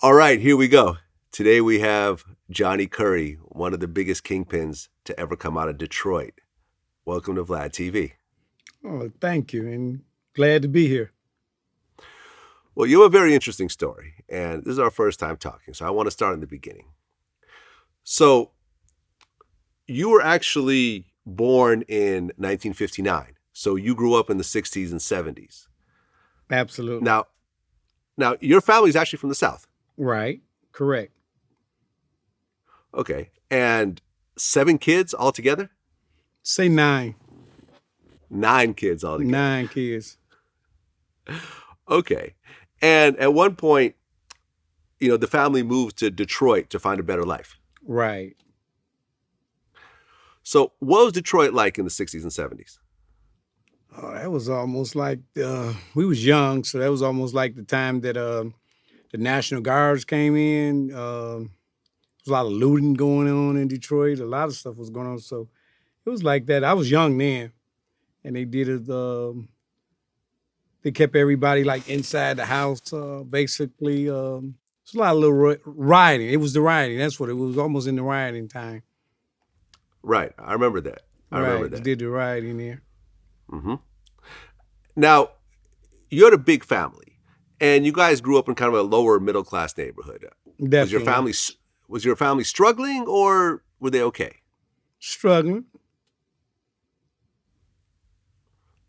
All right, here we go. Today we have Johnny Curry, one of the biggest kingpins to ever come out of Detroit. Welcome to Vlad TV. Oh, thank you, and glad to be here. Well, you have a very interesting story, and this is our first time talking, so I want to start in the beginning. So, you were actually born in 1959, so you grew up in the 60s and 70s. Absolutely. Now, now your family is actually from the South. Right. Correct. Okay, and 7 kids altogether? Say nine. 9 kids altogether. 9 kids. Okay. And at one point, the family moved to Detroit to find a better life. Right. So, what was Detroit like in the 60s and 70s? Oh, that was almost like we was young, so that was almost like the time that the National Guards came in. There was a lot of looting going on in Detroit. A lot of stuff was going on, so it was like that. I was young then, and they did it. They kept everybody like inside the house, basically. It's a lot of little rioting. It was the rioting. That's what it was. Almost in the rioting time. Right. I remember that. I remember Right. They that. did the rioting there. hmm Now, you had a big family, and you guys grew up in kind of a lower middle class neighborhood. Was your Definitely family was your family struggling, or were they okay? struggling.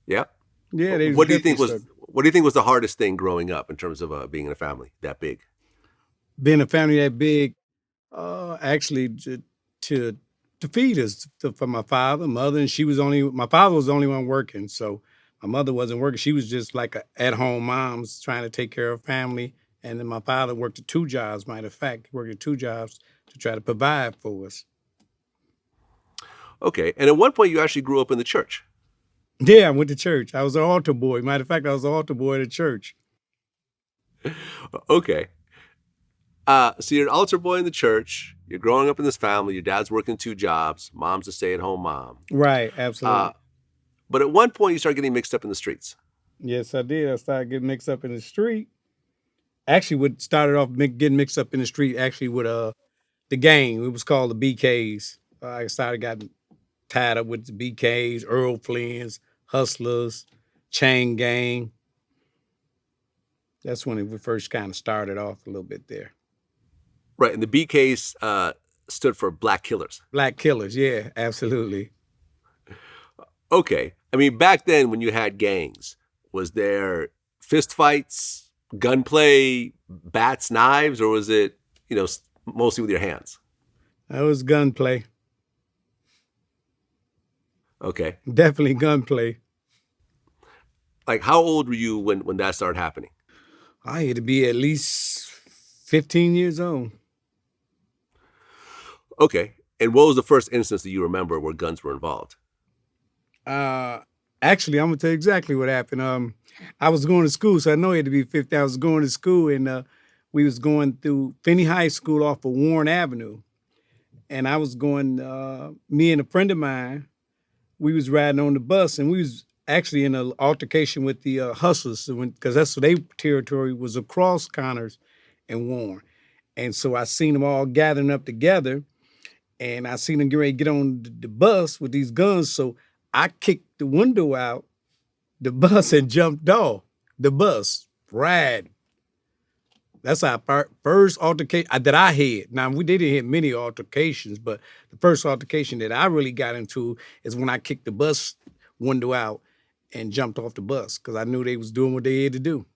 Yeah. Yeah, they was What do you definitely think was struggling. what do you think was the hardest thing growing up in terms of being in a family that big? Being a family that big, actually to to feed us for my father, mother, and she was only my father was the only one working, so my mother wasn't working. She was just like a at home mom trying to take care of family, and then my father worked at 2 jobs. Matter of fact, he worked at 2 jobs to try to provide for us. Okay. And at one point, you actually grew up in the church. Yeah, I went to church. I was an altar boy. Matter of fact, I was an altar boy at a church. Okay. So you're an altar boy in the church. You're growing up in this family. Your dad's working 2 jobs. Mom's a stay-at-home mom. Right, Uh, absolutely. but at one point, you start getting mixed up in the streets. Yes, I did. I started getting mixed up in the street. Actually, what started off getting mixed up in the street actually with the gang. It was called the BKs. I started got tied up with the BKs, Earl Flynn's, Hustlers, Chain Gang. That's when it first kind of started off a little bit there. Right. And the BKs stood for Black Killers. Black Killers, yeah, absolutely. Okay. I mean, back then when you had gangs, was there fist fights, gunplay, bats, knives, or was it, mostly with your hands? That was gunplay. Okay. Definitely gunplay. Like, how old were you when that started happening? I had to be at least 15 years old. Okay. And what was the first instance that you remember where guns were involved? Uh, Actually, I'm gonna tell you exactly what happened. I was going to school, so I know it had to be 50. I was going to school, and we was going through Finney High School off of Warren Avenue, and I was going. Me and a friend of mine, we was riding on the bus, and we was actually in an altercation with the hustlers, because that's what their territory was across Connors and Warren, and so I seen them all gathering up together, and I seen them get ready to get on the bus with these guns, so I kicked the window out the bus and jumped off the bus. Ride. That's our first altercation that I had. Now we didn't have many altercations, but the first altercation that I really got into is when I kicked the bus window out and jumped off the bus because I knew they was doing what they had to do.